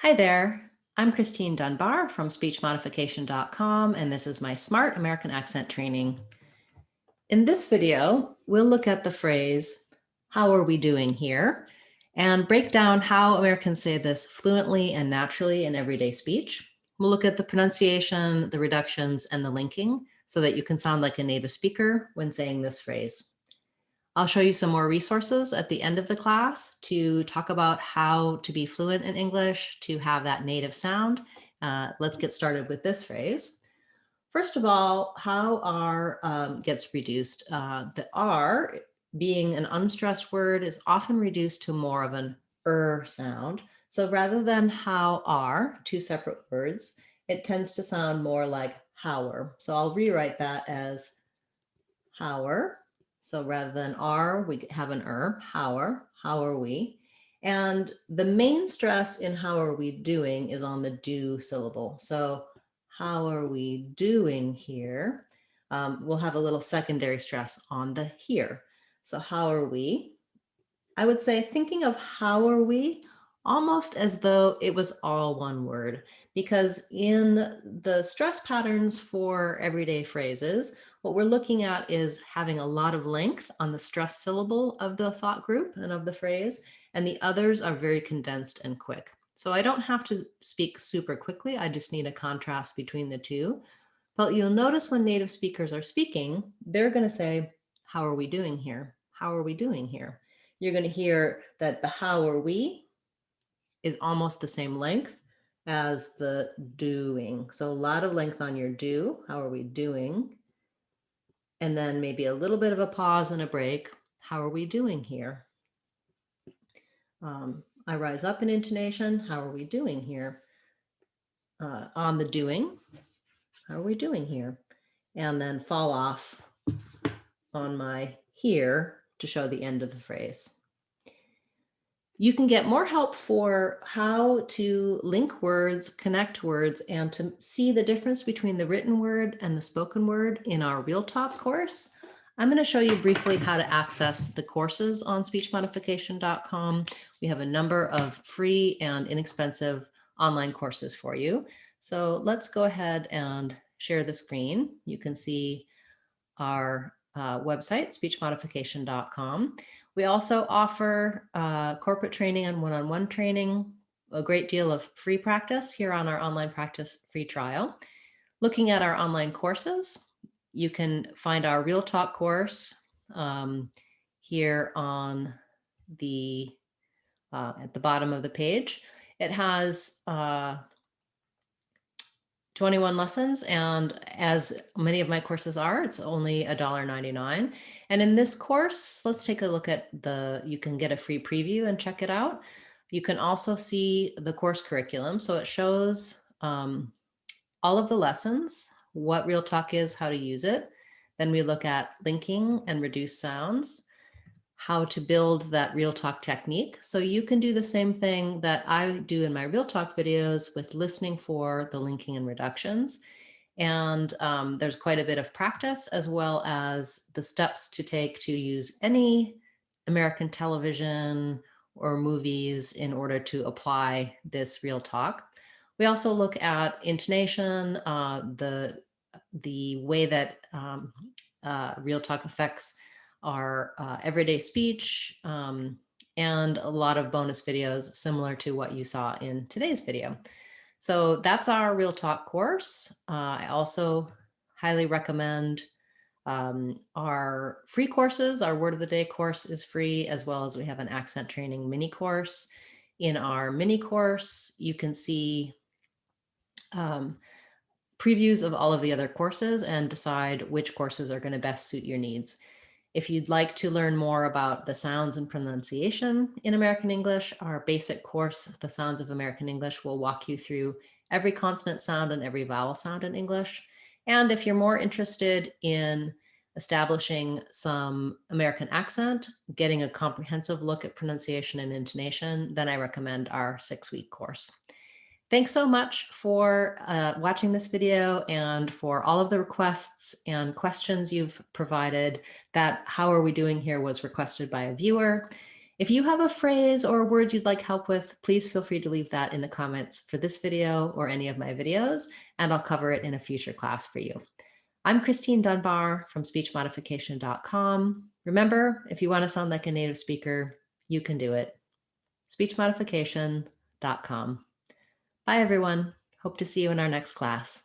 Hi there, I'm Christine Dunbar from speechmodification.com, and this is my Smart American Accent training. In this video, we'll look at the phrase, "How are we doing here?" and break down how Americans say this fluently and naturally in everyday speech. We'll look at the pronunciation, the reductions, and the linking so that you can sound like a native speaker when saying this phrase. I'll show you some more resources at the end of the class to talk about how to be fluent in English, to have that native sound. Let's get started with this phrase. First of all, how R gets reduced. The R, being an unstressed word, is often reduced to more of an sound. So rather than how R, two separate words, it tends to sound more like hower. So I'll rewrite that as hower. So rather than R, we have an hower, how are we? And the main stress in how are we doing is on the do syllable. So how are we doing here? We'll have a little secondary stress on the here. So how are we? I would say thinking of how are we almost as though it was all one word, because in the stress patterns for everyday phrases, what we're looking at is having a lot of length on the stress syllable of the thought group and of the phrase, and the others are very condensed and quick. So I don't have to speak super quickly. I just need a contrast between the two. But you'll notice when native speakers are speaking, they're going to say, "How are we doing here? How are we doing here?" You're going to hear that the "how are we" is almost the same length as the doing. So a lot of length on your do. How are we doing? And then maybe a little bit of a pause and a break. How are we doing here? I rise up in intonation. How are we doing here? On the doing. How are we doing here? And then fall off on my here to show the end of the phrase. You can get more help for how to link words, connect words, and to see the difference between the written word and the spoken word in our Real Talk course. I'm going to show you briefly how to access the courses on speechmodification.com. We have a number of free and inexpensive online courses for you. So let's go ahead and share the screen. You can see our website, speechmodification.com. We also offer corporate training and one-on-one training, a great deal of free practice here on our online practice free trial. Looking at our online courses, you can find our Real Talk course here on the at the bottom of the page. It has 21 lessons, and as many of my courses are, it's only $1.99. And in this course, let's take a look at you can get a free preview and check it out. You can also see the course curriculum. So it shows all of the lessons, what Real Talk is, how to use it. Then we look at linking and reduced sounds, how to build that Real Talk technique. So you can do the same thing that I do in my Real Talk videos with listening for the linking and reductions. And there's quite a bit of practice, as well as the steps to take to use any American television or movies in order to apply this Real Talk. We also look at intonation, the way that Real Talk affects our everyday speech, and a lot of bonus videos similar to what you saw in today's video. So that's our Real Talk course. I also highly recommend our free courses. Our Word of the Day course is free, as well as we have an accent training mini course. In our mini course, you can see previews of all of the other courses and decide which courses are going to best suit your needs. If you'd like to learn more about the sounds and pronunciation in American English, our basic course, The Sounds of American English, will walk you through every consonant sound and every vowel sound in English. And if you're more interested in establishing some American accent, getting a comprehensive look at pronunciation and intonation, then I recommend our 6-week course. Thanks so much for watching this video and for all of the requests and questions you've provided. That "how are we doing here" was requested by a viewer. If you have a phrase or a word you'd like help with, please feel free to leave that in the comments for this video or any of my videos, and I'll cover it in a future class for you. I'm Christine Dunbar from speechmodification.com. Remember, if you want to sound like a native speaker, you can do it. speechmodification.com. Bye, everyone. Hope to see you in our next class.